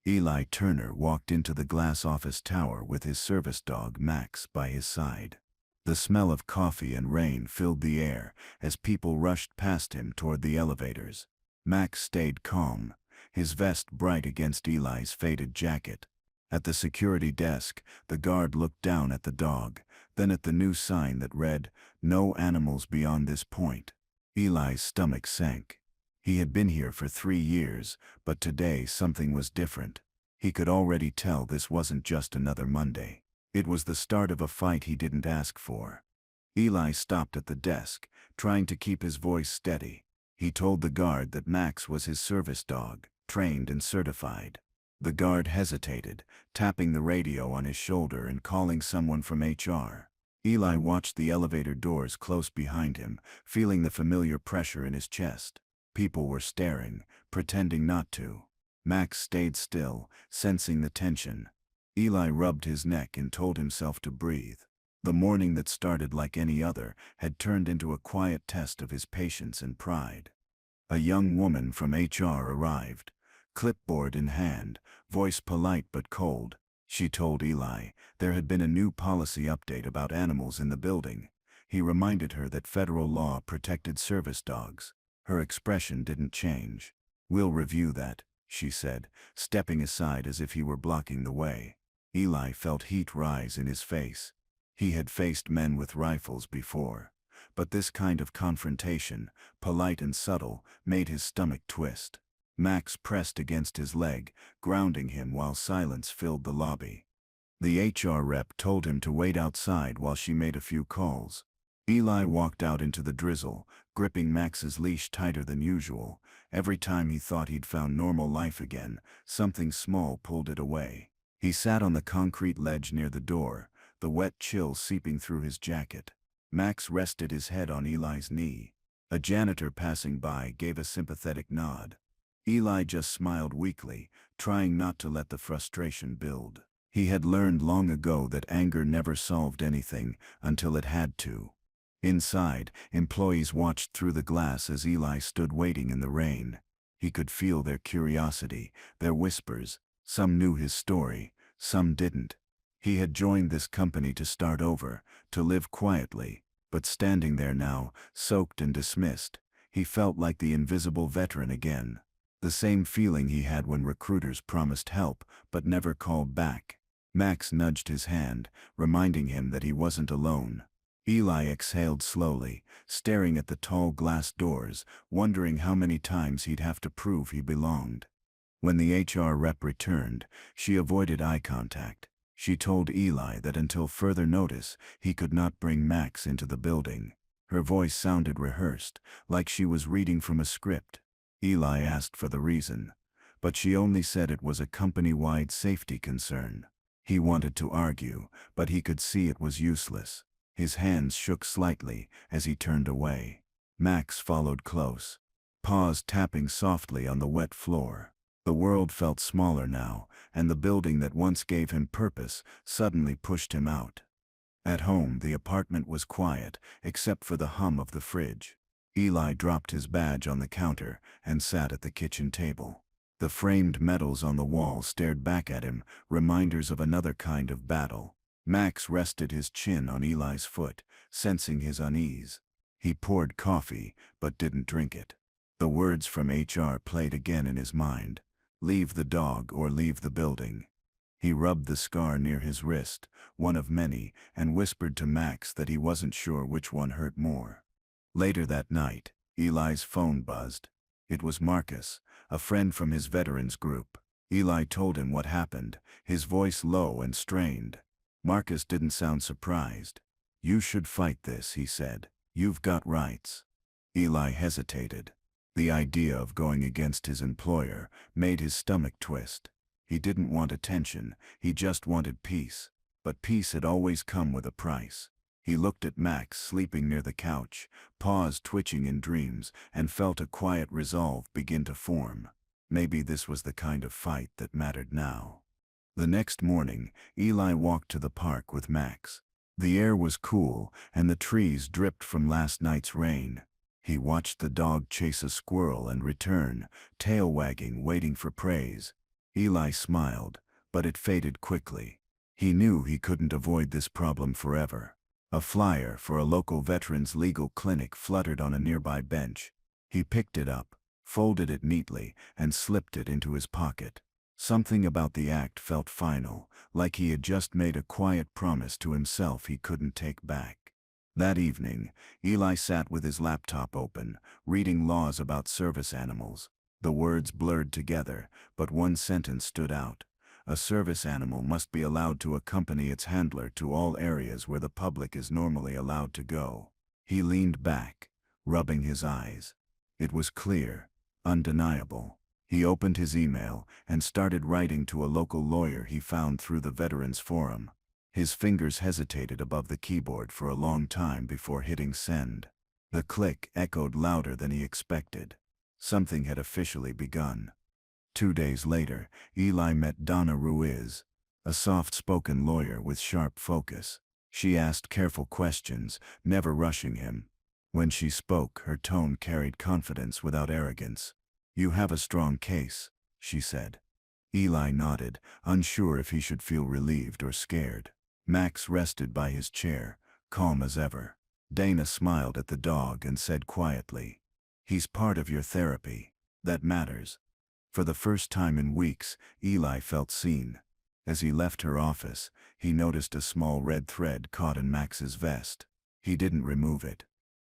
Eli Turner walked into the glass office tower with his service dog Max by his side. The smell of coffee and rain filled the air as people rushed past him toward the elevators. Max stayed calm, his vest bright against Eli's faded jacket. At the security desk, the guard looked down at the dog, then at the new sign that read, "No animals beyond this point." Eli's stomach sank. He had been here for 3 years, but today something was different. He could already tell this wasn't just another Monday. It was the start of a fight he didn't ask for. Eli stopped at the desk, trying to keep his voice steady. He told the guard that Max was his service dog, trained and certified. The guard hesitated, tapping the radio on his shoulder and calling someone from HR. Eli watched the elevator doors close behind him, feeling the familiar pressure in his chest. People were staring, pretending not to. Max stayed still, sensing the tension. Eli rubbed his neck and told himself to breathe. The morning that started like any other had turned into a quiet test of his patience and pride. A young woman from HR arrived, clipboard in hand, voice polite but cold. She told Eli there had been a new policy update about animals in the building. He reminded her that federal law protected service dogs. Her expression didn't change. "We'll review that," she said, stepping aside as if he were blocking the way. Eli felt heat rise in his face. He had faced men with rifles before, but this kind of confrontation, polite and subtle, made his stomach twist. Max pressed against his leg, grounding him while silence filled the lobby. The HR rep told him to wait outside while she made a few calls. Eli walked out into the drizzle, gripping Max's leash tighter than usual. Every time he thought he'd found normal life again, something small pulled it away. He sat on the concrete ledge near the door, the wet chill seeping through his jacket. Max rested his head on Eli's knee. A janitor passing by gave a sympathetic nod. Eli just smiled weakly, trying not to let the frustration build. He had learned long ago that anger never solved anything until it had to. Inside, employees watched through the glass as Eli stood waiting in the rain. He could feel their curiosity, their whispers. Some knew his story, some didn't. He had joined this company to start over, to live quietly, but standing there now, soaked and dismissed, he felt like the invisible veteran again. The same feeling he had when recruiters promised help but never called back. Max nudged his hand, reminding him that he wasn't alone. Eli exhaled slowly, staring at the tall glass doors, wondering how many times he'd have to prove he belonged. When the HR rep returned, she avoided eye contact. She told Eli that until further notice, he could not bring Max into the building. Her voice sounded rehearsed, like she was reading from a script. Eli asked for the reason, but she only said it was a company-wide safety concern. He wanted to argue, but he could see it was useless. His hands shook slightly as he turned away. Max followed close, paws tapping softly on the wet floor. The world felt smaller now, and the building that once gave him purpose suddenly pushed him out. At home, the apartment was quiet, except for the hum of the fridge. Eli dropped his badge on the counter and sat at the kitchen table. The framed medals on the wall stared back at him, reminders of another kind of battle. Max rested his chin on Eli's foot, sensing his unease. He poured coffee, but didn't drink it. The words from HR played again in his mind. Leave the dog or leave the building. He rubbed the scar near his wrist, one of many, and whispered to Max that he wasn't sure which one hurt more. Later that night, Eli's phone buzzed. It was Marcus, a friend from his veterans group. Eli told him what happened, his voice low and strained. Marcus didn't sound surprised. "You should fight this," he said. "You've got rights." Eli hesitated. The idea of going against his employer made his stomach twist. He didn't want attention, he just wanted peace. But peace had always come with a price. He looked at Max sleeping near the couch, paws twitching in dreams, and felt a quiet resolve begin to form. Maybe this was the kind of fight that mattered now. The next morning, Eli walked to the park with Max. The air was cool, and the trees dripped from last night's rain. He watched the dog chase a squirrel and return, tail wagging, waiting for praise. Eli smiled, but it faded quickly. He knew he couldn't avoid this problem forever. A flyer for a local veterans legal clinic fluttered on a nearby bench. He picked it up, folded it neatly, and slipped it into his pocket. Something about the act felt final, like he had just made a quiet promise to himself he couldn't take back. That evening, Eli sat with his laptop open, reading laws about service animals. The words blurred together, but one sentence stood out. A service animal must be allowed to accompany its handler to all areas where the public is normally allowed to go. He leaned back, rubbing his eyes. It was clear, undeniable. He opened his email and started writing to a local lawyer he found through the Veterans Forum. His fingers hesitated above the keyboard for a long time before hitting send. The click echoed louder than he expected. Something had officially begun. 2 days later, Eli met Donna Ruiz, a soft-spoken lawyer with sharp focus. She asked careful questions, never rushing him. When she spoke, her tone carried confidence without arrogance. "You have a strong case," she said. Eli nodded, unsure if he should feel relieved or scared. Max rested by his chair, calm as ever. Dana smiled at the dog and said quietly, "He's part of your therapy. That matters." For the first time in weeks, Eli felt seen. As he left her office, he noticed a small red thread caught in Max's vest. He didn't remove it.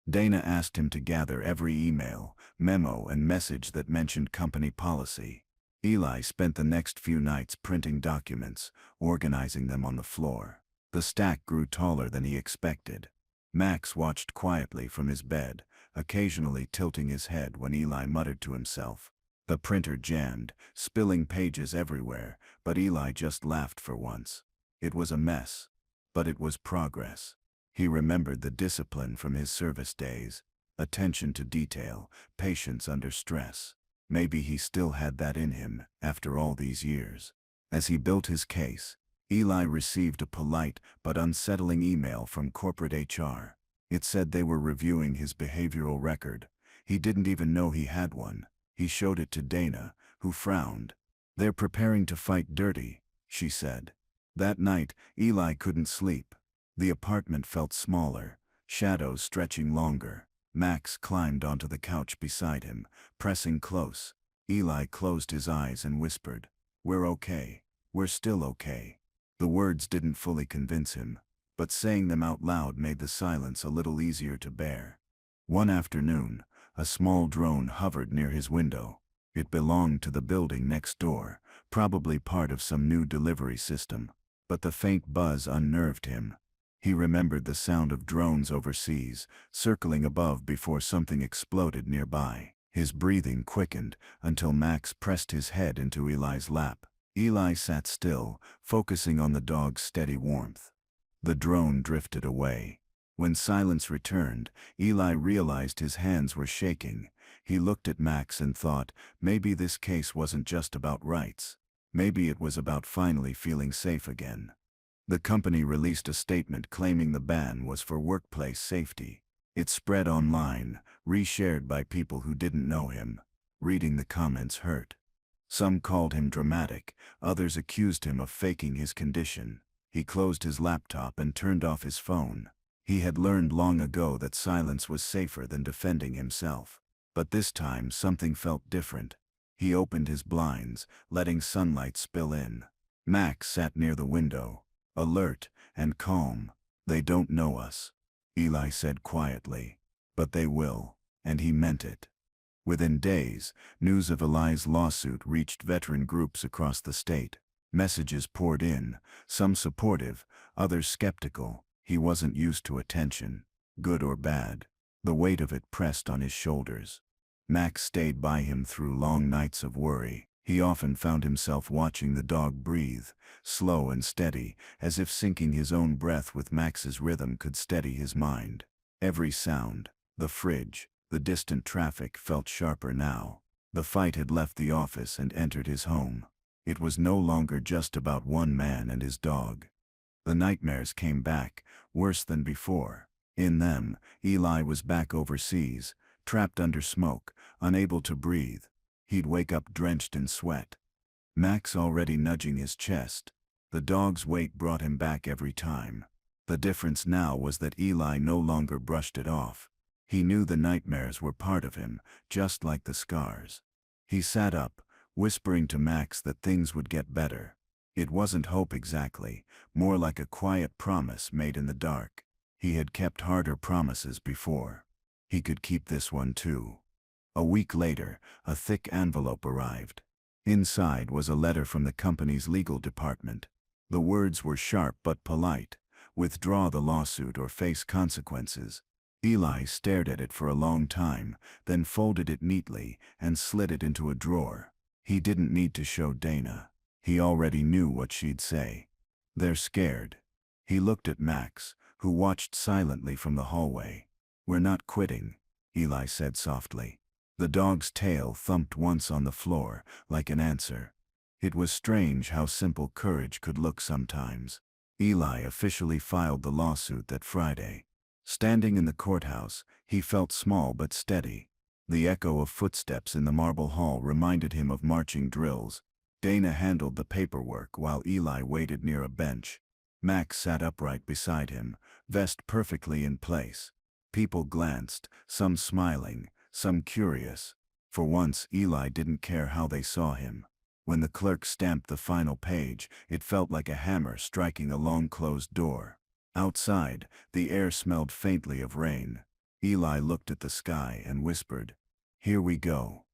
Dana asked him to gather every email, memo, and message that mentioned company policy. Eli spent the next few nights printing documents, organizing them on the floor. The stack grew taller than he expected. Max watched quietly from his bed, occasionally tilting his head when Eli muttered to himself. The printer jammed, spilling pages everywhere, but Eli just laughed for once. It was a mess, but it was progress. He remembered the discipline from his service days, attention to detail, patience under stress. Maybe he still had that in him after all these years. As he built his case, Eli received a polite but unsettling email from corporate HR. It said they were reviewing his behavioral record. He didn't even know he had one. He showed it to Dana, who frowned. "They're preparing to fight dirty," she said. That night, Eli couldn't sleep. The apartment felt smaller, shadows stretching longer. Max climbed onto the couch beside him, pressing close. Eli closed his eyes and whispered, "We're okay. We're still okay." The words didn't fully convince him, but saying them out loud made the silence a little easier to bear. One afternoon, a small drone hovered near his window. It belonged to the building next door, probably part of some new delivery system. But the faint buzz unnerved him. He remembered the sound of drones overseas, circling above before something exploded nearby. His breathing quickened until Max pressed his head into Eli's lap. Eli sat still, focusing on the dog's steady warmth. The drone drifted away. When silence returned, Eli realized his hands were shaking. He looked at Max and thought, maybe this case wasn't just about rights. Maybe it was about finally feeling safe again. The company released a statement claiming the ban was for workplace safety. It spread online, reshared by people who didn't know him. Reading the comments hurt. Some called him dramatic, others accused him of faking his condition. He closed his laptop and turned off his phone. He had learned long ago that silence was safer than defending himself. But this time something felt different. He opened his blinds, letting sunlight spill in. Max sat near the window, alert and calm. "They don't know us," Eli said quietly. "But they will," and he meant it. Within days, news of Eli's lawsuit reached veteran groups across the state. Messages poured in, some supportive, others skeptical. He wasn't used to attention, good or bad. The weight of it pressed on his shoulders. Max stayed by him through long nights of worry. He often found himself watching the dog breathe, slow and steady, as if syncing his own breath with Max's rhythm could steady his mind. Every sound, the fridge, the distant traffic, felt sharper now. The fight had left the office and entered his home. It was no longer just about one man and his dog. The nightmares came back, worse than before. In them, Eli was back overseas, trapped under smoke, unable to breathe. He'd wake up drenched in sweat. Max already nudging his chest. The dog's weight brought him back every time. The difference now was that Eli no longer brushed it off. He knew the nightmares were part of him, just like the scars. He sat up, whispering to Max that things would get better. It wasn't hope exactly, more like a quiet promise made in the dark. He had kept harder promises before. He could keep this one too. A week later, a thick envelope arrived. Inside was a letter from the company's legal department. The words were sharp but polite. Withdraw the lawsuit or face consequences. Eli stared at it for a long time, then folded it neatly and slid it into a drawer. He didn't need to show Dana. He already knew what she'd say. They're scared. He looked at Max, who watched silently from the hallway. We're not quitting, Eli said softly. The dog's tail thumped once on the floor, like an answer. It was strange how simple courage could look sometimes. Eli officially filed the lawsuit that Friday. Standing in the courthouse, he felt small but steady. The echo of footsteps in the marble hall reminded him of marching drills. Dana handled the paperwork while Eli waited near a bench. Max sat upright beside him, vest perfectly in place. People glanced, some smiling, some curious. For once, Eli didn't care how they saw him. When the clerk stamped the final page, it felt like a hammer striking a long-closed door. Outside, the air smelled faintly of rain. Eli looked at the sky and whispered, "Here we go."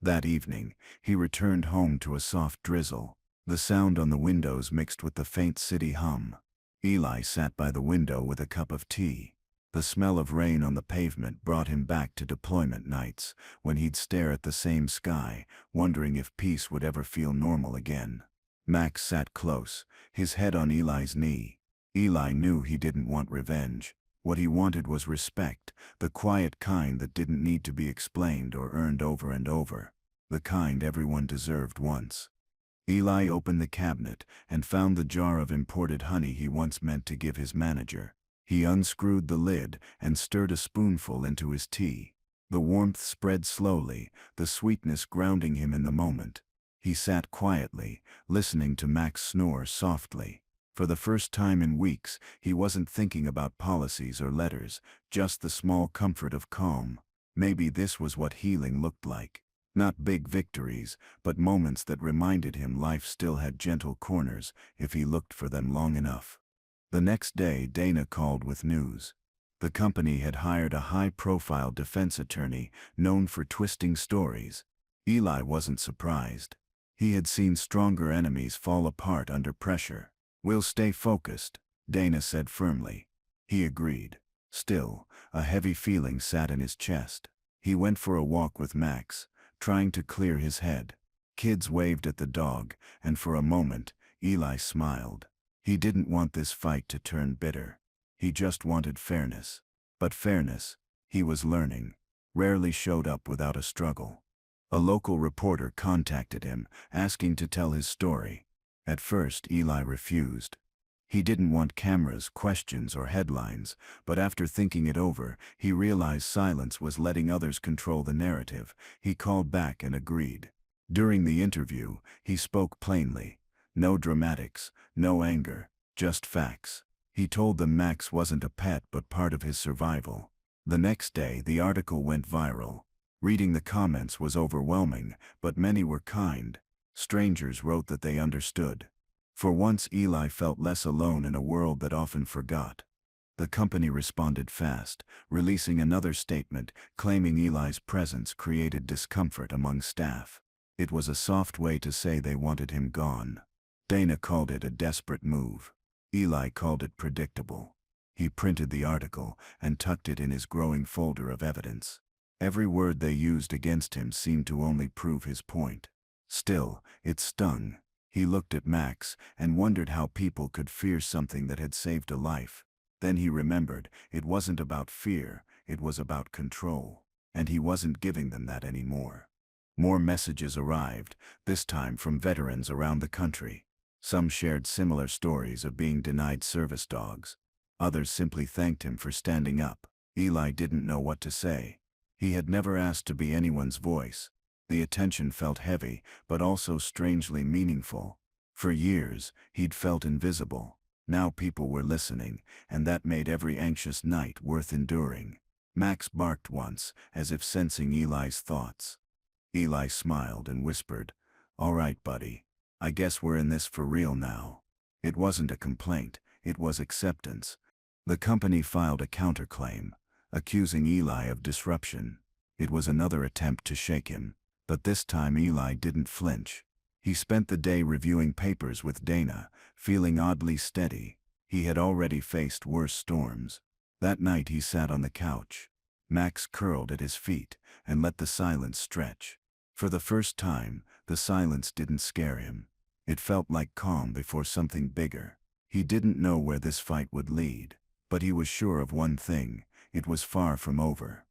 That evening, he returned home to a soft drizzle. The sound on the windows mixed with the faint city hum. Eli sat by the window with a cup of tea. The smell of rain on the pavement brought him back to deployment nights, when he'd stare at the same sky, wondering if peace would ever feel normal again. Max sat close, his head on Eli's knee. Eli knew he didn't want revenge. What he wanted was respect, the quiet kind that didn't need to be explained or earned over and over. The kind everyone deserved once. Eli opened the cabinet and found the jar of imported honey he once meant to give his manager. He unscrewed the lid and stirred a spoonful into his tea. The warmth spread slowly, the sweetness grounding him in the moment. He sat quietly, listening to Max snore softly. For the first time in weeks, he wasn't thinking about policies or letters, just the small comfort of calm. Maybe this was what healing looked like. Not big victories, but moments that reminded him life still had gentle corners if he looked for them long enough. The next day, Dana called with news. The company had hired a high-profile defense attorney known for twisting stories. Eli wasn't surprised. He had seen stronger enemies fall apart under pressure. "We'll stay focused," Dana said firmly. He agreed. Still, a heavy feeling sat in his chest. He went for a walk with Max, trying to clear his head. Kids waved at the dog, and for a moment, Eli smiled. He didn't want this fight to turn bitter. He just wanted fairness. But fairness, he was learning, rarely showed up without a struggle. A local reporter contacted him, asking to tell his story. At first, Eli refused. He didn't want cameras, questions, or headlines, but after thinking it over, he realized silence was letting others control the narrative. He called back and agreed. During the interview, he spoke plainly. No dramatics, no anger, just facts. He told them Max wasn't a pet but part of his survival. The next day, the article went viral. Reading the comments was overwhelming, but many were kind. Strangers wrote that they understood. For once, Eli felt less alone in a world that often forgot. The company responded fast, releasing another statement claiming Eli's presence created discomfort among staff. It was a soft way to say they wanted him gone. Dana called it a desperate move. Eli called it predictable. He printed the article and tucked it in his growing folder of evidence. Every word they used against him seemed to only prove his point. Still, it stung. He looked at Max and wondered how people could fear something that had saved a life. Then he remembered, it wasn't about fear, it was about control. And he wasn't giving them that anymore. More messages arrived, this time from veterans around the country. Some shared similar stories of being denied service dogs. Others simply thanked him for standing up. Eli didn't know what to say. He had never asked to be anyone's voice. The attention felt heavy, but also strangely meaningful. For years, he'd felt invisible. Now people were listening, and that made every anxious night worth enduring. Max barked once, as if sensing Eli's thoughts. Eli smiled and whispered, "All right, buddy. I guess we're in this for real now." It wasn't a complaint, it was acceptance. The company filed a counterclaim, accusing Eli of disruption. It was another attempt to shake him, but this time Eli didn't flinch. He spent the day reviewing papers with Dana, feeling oddly steady. He had already faced worse storms. That night he sat on the couch. Max curled at his feet and let the silence stretch. For the first time, the silence didn't scare him. It felt like calm before something bigger. He didn't know where this fight would lead, but he was sure of one thing: it was far from over.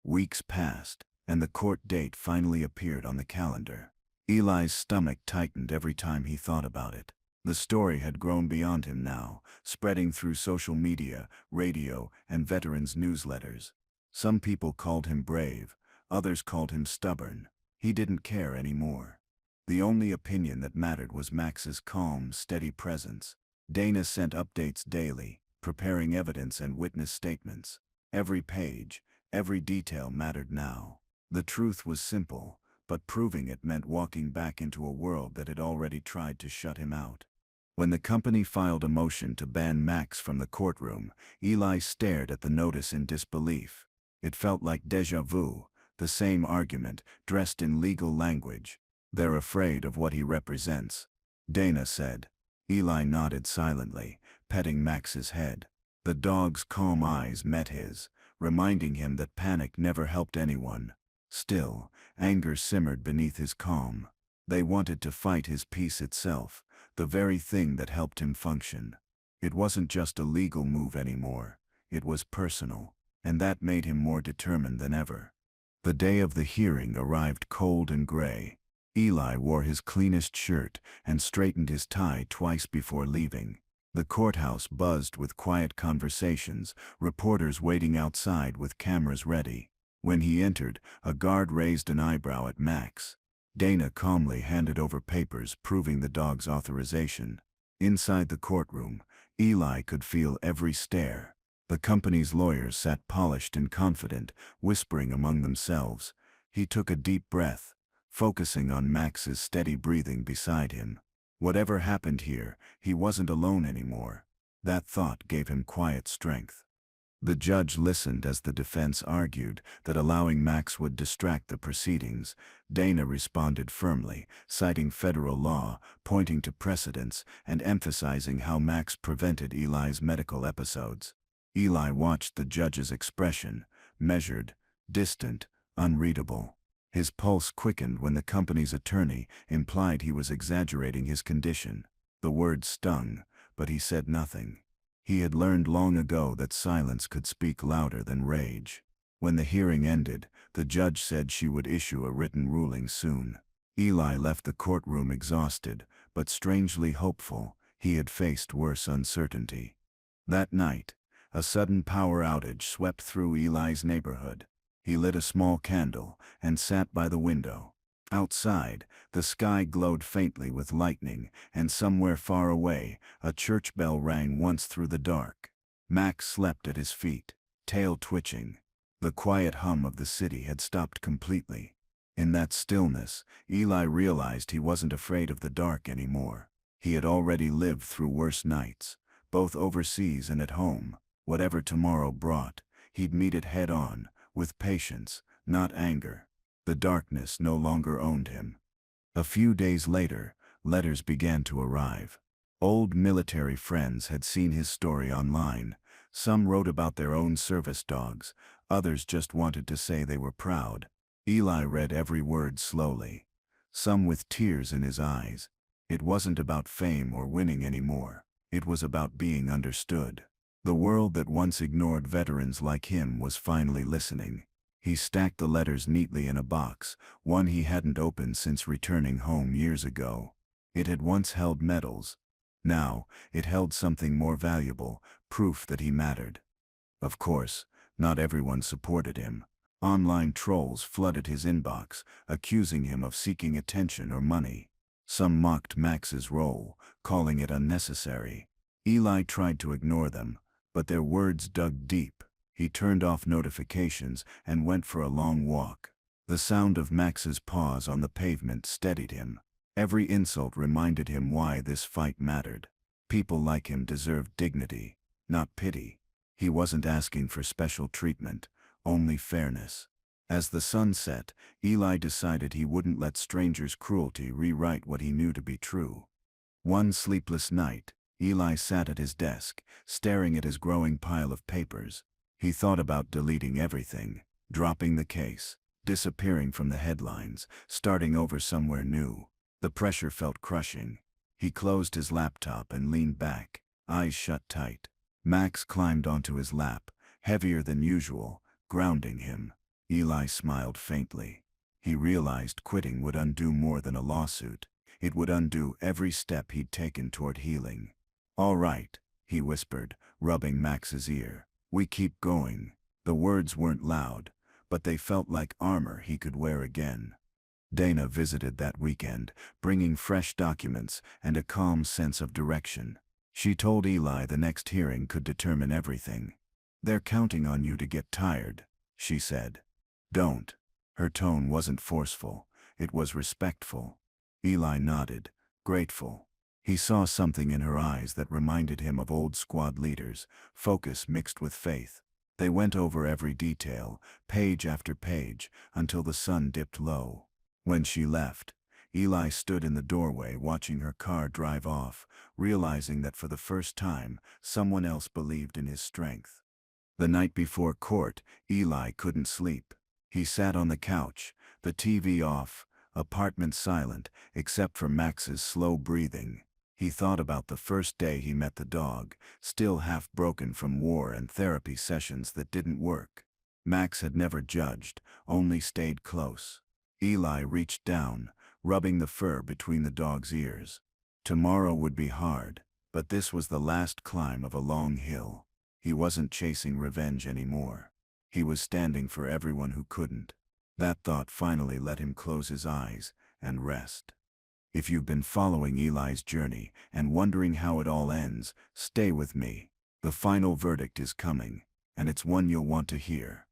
Weeks passed, and the court date finally appeared on the calendar. Eli's stomach tightened every time he thought about it. The story had grown beyond him now, spreading through social media, radio, and veterans' newsletters. Some people called him brave, others called him stubborn. He didn't care anymore. The only opinion that mattered was Max's calm, steady presence. Dana sent updates daily, preparing evidence and witness statements. Every page, every detail mattered now. The truth was simple, but proving it meant walking back into a world that had already tried to shut him out. When the company filed a motion to ban Max from the courtroom, Eli stared at the notice in disbelief. It felt like déjà vu, the same argument, dressed in legal language. "They're afraid of what he represents," Dana said. Eli nodded silently, petting Max's head. The dog's calm eyes met his, reminding him that panic never helped anyone. Still, anger simmered beneath his calm. They wanted to fight his peace itself, the very thing that helped him function. It wasn't just a legal move anymore, it was personal, and that made him more determined than ever. The day of the hearing arrived cold and gray. Eli wore his cleanest shirt and straightened his tie twice before leaving. The courthouse buzzed with quiet conversations, reporters waiting outside with cameras ready. When he entered, a guard raised an eyebrow at Max. Dana calmly handed over papers proving the dog's authorization. Inside the courtroom, Eli could feel every stare. The company's lawyers sat polished and confident, whispering among themselves. He took a deep breath, focusing on Max's steady breathing beside him. Whatever happened here, he wasn't alone anymore. That thought gave him quiet strength. The judge listened as the defense argued that allowing Max would distract the proceedings. Dana responded firmly, citing federal law, pointing to precedents, and emphasizing how Max prevented Eli's medical episodes. Eli watched the judge's expression, measured, distant, unreadable. His pulse quickened when the company's attorney implied he was exaggerating his condition. The words stung, but he said nothing. He had learned long ago that silence could speak louder than rage. When the hearing ended, the judge said she would issue a written ruling soon. Eli left the courtroom exhausted, but strangely hopeful. He had faced worse uncertainty. That night, a sudden power outage swept through Eli's neighborhood. He lit a small candle and sat by the window. Outside, the sky glowed faintly with lightning, and somewhere far away, a church bell rang once through the dark. Max slept at his feet, tail twitching. The quiet hum of the city had stopped completely. In that stillness, Eli realized he wasn't afraid of the dark anymore. He had already lived through worse nights, both overseas and at home. Whatever tomorrow brought, he'd meet it head-on, with patience, not anger. The darkness no longer owned him. A few days later, letters began to arrive. Old military friends had seen his story online. Some wrote about their own service dogs, others just wanted to say they were proud. Eli read every word slowly, some with tears in his eyes. It wasn't about fame or winning anymore. It was about being understood. The world that once ignored veterans like him was finally listening. He stacked the letters neatly in a box, one he hadn't opened since returning home years ago. It had once held medals. Now, it held something more valuable, proof that he mattered. Of course, not everyone supported him. Online trolls flooded his inbox, accusing him of seeking attention or money. Some mocked Max's role, calling it unnecessary. Eli tried to ignore them, but their words dug deep. He turned off notifications and went for a long walk. The sound of Max's paws on the pavement steadied him. Every insult reminded him why this fight mattered. People like him deserved dignity, not pity. He wasn't asking for special treatment, only fairness. As the sun set, Eli decided he wouldn't let strangers' cruelty rewrite what he knew to be true. One sleepless night, Eli sat at his desk, staring at his growing pile of papers. He thought about deleting everything, dropping the case, disappearing from the headlines, starting over somewhere new. The pressure felt crushing. He closed his laptop and leaned back, eyes shut tight. Max climbed onto his lap, heavier than usual, grounding him. Eli smiled faintly. He realized quitting would undo more than a lawsuit. It would undo every step he'd taken toward healing. "All right," he whispered, rubbing Max's ear. "We keep going." The words weren't loud, but they felt like armor he could wear again. Dana visited that weekend, bringing fresh documents and a calm sense of direction. She told Eli the next hearing could determine everything. "They're counting on you to get tired," she said. "Don't." Her tone wasn't forceful, it was respectful. Eli nodded, grateful. He saw something in her eyes that reminded him of old squad leaders, focus mixed with faith. They went over every detail, page after page, until the sun dipped low. When she left, Eli stood in the doorway watching her car drive off, realizing that for the first time, someone else believed in his strength. The night before court, Eli couldn't sleep. He sat on the couch, the TV off, apartment silent, except for Max's slow breathing. He thought about the first day he met the dog, still half broken from war and therapy sessions that didn't work. Max had never judged, only stayed close. Eli reached down, rubbing the fur between the dog's ears. Tomorrow would be hard, but this was the last climb of a long hill. He wasn't chasing revenge anymore. He was standing for everyone who couldn't. That thought finally let him close his eyes and rest. If you've been following Eli's journey and wondering how it all ends, stay with me. The final verdict is coming, and it's one you'll want to hear.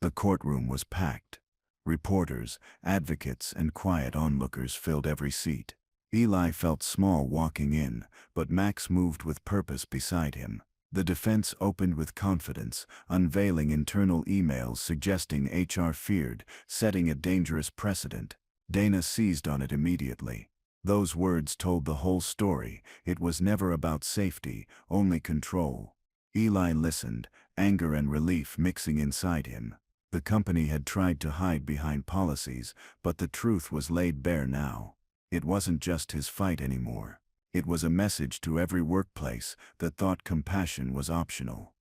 The courtroom was packed. Reporters, advocates, and quiet onlookers filled every seat. Eli felt small walking in, but Max moved with purpose beside him. The defense opened with confidence, unveiling internal emails suggesting HR feared, setting a dangerous precedent. Dana seized on it immediately. Those words told the whole story. It was never about safety, only control. Eli listened, anger and relief mixing inside him. The company had tried to hide behind policies, but the truth was laid bare now. It wasn't just his fight anymore. It was a message to every workplace that thought compassion was optional.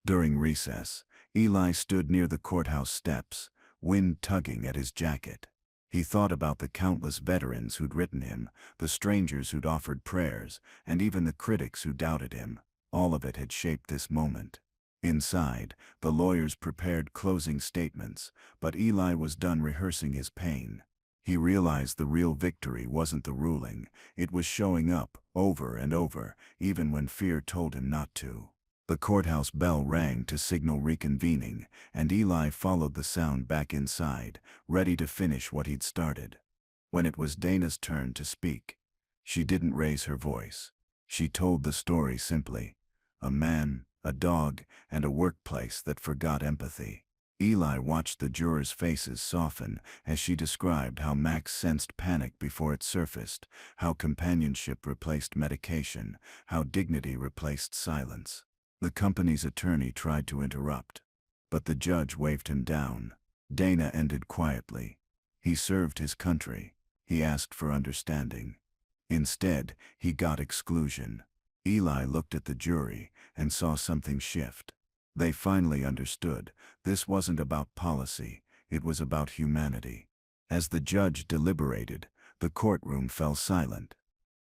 During recess, Eli stood near the courthouse steps, wind tugging at his jacket. He thought about the countless veterans who'd written him, the strangers who'd offered prayers, and even the critics who doubted him. All of it had shaped this moment. Inside, the lawyers prepared closing statements, but Eli was done rehearsing his pain. He realized the real victory wasn't the ruling, it was showing up, over and over, even when fear told him not to. The courthouse bell rang to signal reconvening, and Eli followed the sound back inside, ready to finish what he'd started. When it was Dana's turn to speak, she didn't raise her voice. She told the story simply. A man, a dog, and a workplace that forgot empathy. Eli watched the jurors' faces soften as she described how Max sensed panic before it surfaced, how companionship replaced medication, how dignity replaced silence. The company's attorney tried to interrupt, but the judge waved him down. Dana ended quietly. He served his country. He asked for understanding. Instead, he got exclusion. Eli looked at the jury and saw something shift. They finally understood. This wasn't about policy, it was about humanity. As the judge deliberated, the courtroom fell silent.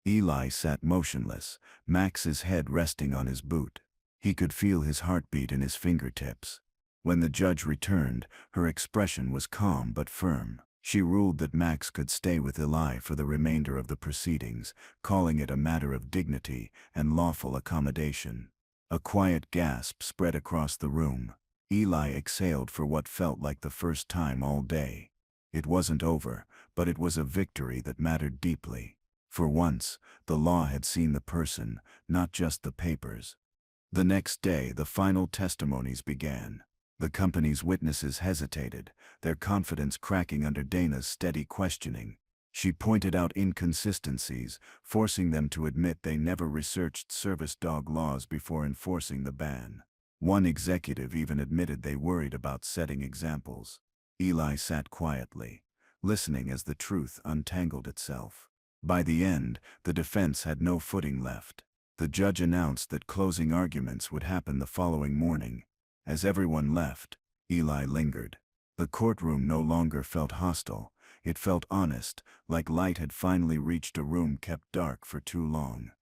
Eli sat motionless, Max's head resting on his boot. He could feel his heartbeat in his fingertips. When the judge returned, her expression was calm but firm. She ruled that Max could stay with Eli for the remainder of the proceedings, calling it a matter of dignity and lawful accommodation. A quiet gasp spread across the room. Eli exhaled for what felt like the first time all day. It wasn't over, but it was a victory that mattered deeply. For once, the law had seen the person, not just the papers. The next day, the final testimonies began. The company's witnesses hesitated, their confidence cracking under Dana's steady questioning. She pointed out inconsistencies, forcing them to admit they never researched service dog laws before enforcing the ban. One executive even admitted they worried about setting examples. Eli sat quietly, listening as the truth untangled itself. By the end, the defense had no footing left. The judge announced that closing arguments would happen the following morning. As everyone left, Eli lingered. The courtroom no longer felt hostile. It felt honest, like light had finally reached a room kept dark for too long.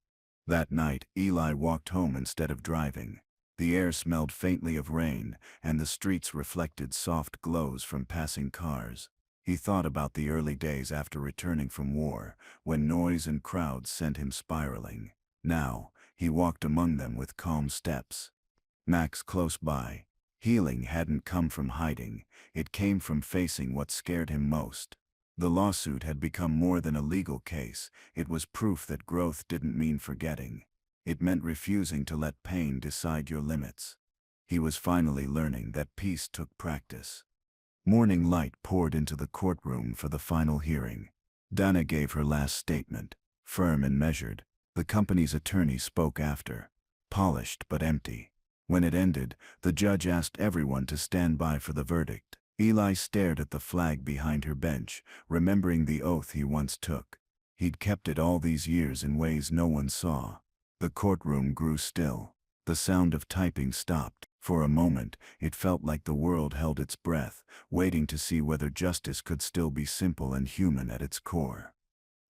That night, Eli walked home instead of driving. The air smelled faintly of rain, and the streets reflected soft glows from passing cars. He thought about the early days after returning from war, when noise and crowds sent him spiraling. Now, he walked among them with calm steps. Max close by. Healing hadn't come from hiding, it came from facing what scared him most. The lawsuit had become more than a legal case, it was proof that growth didn't mean forgetting. It meant refusing to let pain decide your limits. He was finally learning that peace took practice. Morning light poured into the courtroom for the final hearing. Dana gave her last statement, firm and measured. The company's attorney spoke after, polished but empty. When it ended, the judge asked everyone to stand by for the verdict. Eli stared at the flag behind her bench, remembering the oath he once took. He'd kept it all these years in ways no one saw. The courtroom grew still. The sound of typing stopped. For a moment, it felt like the world held its breath, waiting to see whether justice could still be simple and human at its core.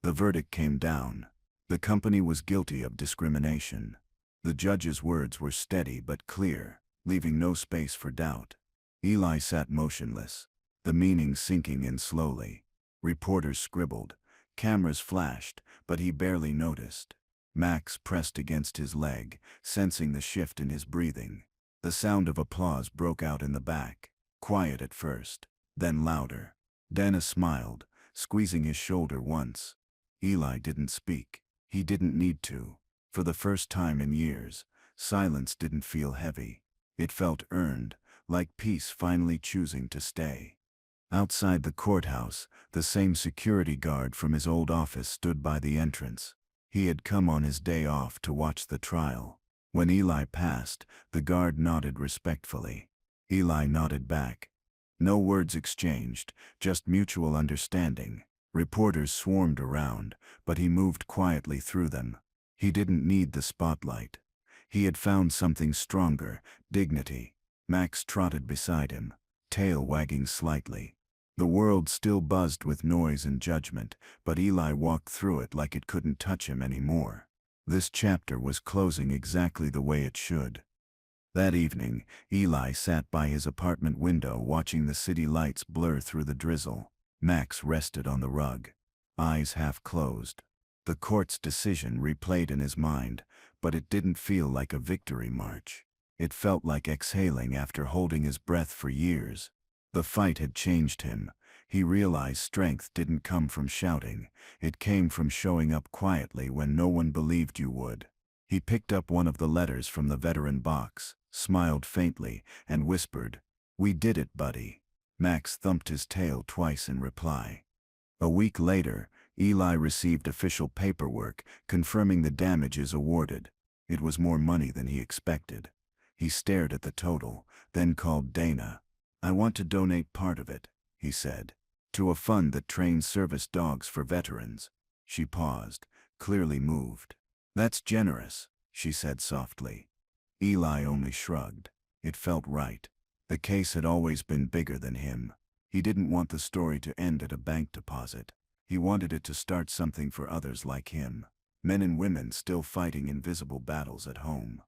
The verdict came down. The company was guilty of discrimination. The judge's words were steady but clear, leaving no space for doubt. Eli sat motionless, the meaning sinking in slowly. Reporters scribbled, cameras flashed, but he barely noticed. Max pressed against his leg, sensing the shift in his breathing. The sound of applause broke out in the back, quiet at first, then louder. Dana smiled, squeezing his shoulder once. Eli didn't speak. He didn't need to. For the first time in years, silence didn't feel heavy. It felt earned, like peace finally choosing to stay. Outside the courthouse, the same security guard from his old office stood by the entrance. He had come on his day off to watch the trial. When Eli passed, the guard nodded respectfully. Eli nodded back. No words exchanged, just mutual understanding. Reporters swarmed around, but he moved quietly through them. He didn't need the spotlight. He had found something stronger, dignity. Max trotted beside him, tail wagging slightly. The world still buzzed with noise and judgment, but Eli walked through it like it couldn't touch him anymore. This chapter was closing exactly the way it should. That evening, Eli sat by his apartment window watching the city lights blur through the drizzle. Max rested on the rug, eyes half closed. The court's decision replayed in his mind, but it didn't feel like a victory march. It felt like exhaling after holding his breath for years. The fight had changed him. He realized strength didn't come from shouting. It came from showing up quietly when no one believed you would. He picked up one of the letters from the veteran box, smiled faintly, and whispered, "We did it, buddy." Max thumped his tail twice in reply. A week later, Eli received official paperwork confirming the damages awarded. It was more money than he expected. He stared at the total, then called Dana. "I want to donate part of it," he said, "to a fund that trains service dogs for veterans." She paused, clearly moved. "That's generous," she said softly. Eli only shrugged. It felt right. The case had always been bigger than him. He didn't want the story to end at a bank deposit. He wanted it to start something for others like him, men and women still fighting invisible battles at home.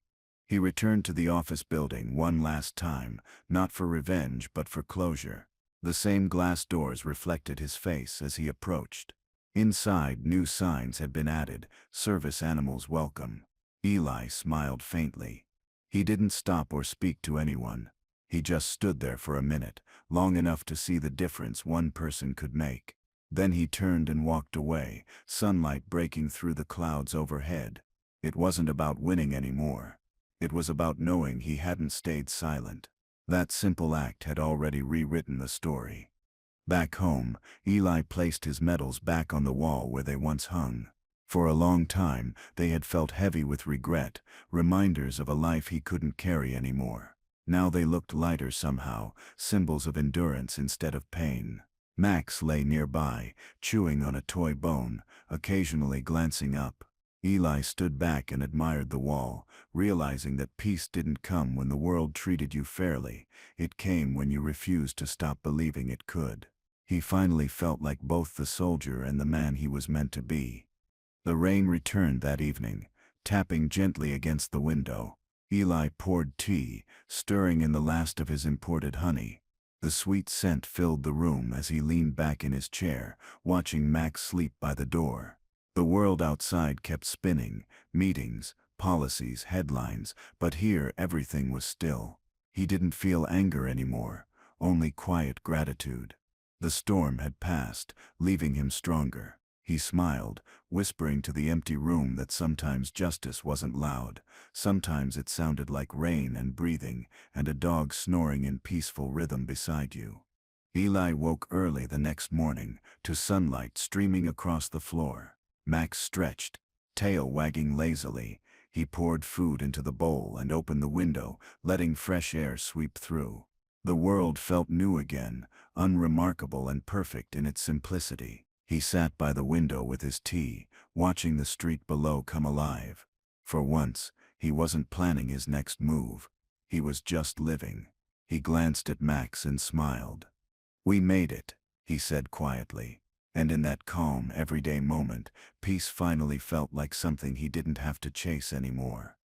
He returned to the office building one last time, not for revenge but for closure. The same glass doors reflected his face as he approached. Inside, new signs had been added, "Service animals welcome." Eli smiled faintly. He didn't stop or speak to anyone. He just stood there for a minute, long enough to see the difference one person could make. Then he turned and walked away, sunlight breaking through the clouds overhead. It wasn't about winning anymore. It was about knowing he hadn't stayed silent. That simple act had already rewritten the story. Back home, Eli placed his medals back on the wall where they once hung. For a long time, they had felt heavy with regret, reminders of a life he couldn't carry anymore. Now they looked lighter somehow, symbols of endurance instead of pain. Max lay nearby, chewing on a toy bone, occasionally glancing up. Eli stood back and admired the wall, realizing that peace didn't come when the world treated you fairly. It came when you refused to stop believing it could. He finally felt like both the soldier and the man he was meant to be. The rain returned that evening, tapping gently against the window. Eli poured tea, stirring in the last of his imported honey. The sweet scent filled the room as he leaned back in his chair, watching Max sleep by the door. The world outside kept spinning, meetings, policies, headlines, but here everything was still. He didn't feel anger anymore, only quiet gratitude. The storm had passed, leaving him stronger. He smiled, whispering to the empty room that sometimes justice wasn't loud, sometimes it sounded like rain and breathing, and a dog snoring in peaceful rhythm beside you. Eli woke early the next morning, to sunlight streaming across the floor. Max stretched, tail wagging lazily. He poured food into the bowl and opened the window, letting fresh air sweep through. The world felt new again, unremarkable and perfect in its simplicity. He sat by the window with his tea, watching the street below come alive. For once, he wasn't planning his next move. He was just living. He glanced at Max and smiled. "We made it," he said quietly. And in that calm, everyday moment, peace finally felt like something he didn't have to chase anymore.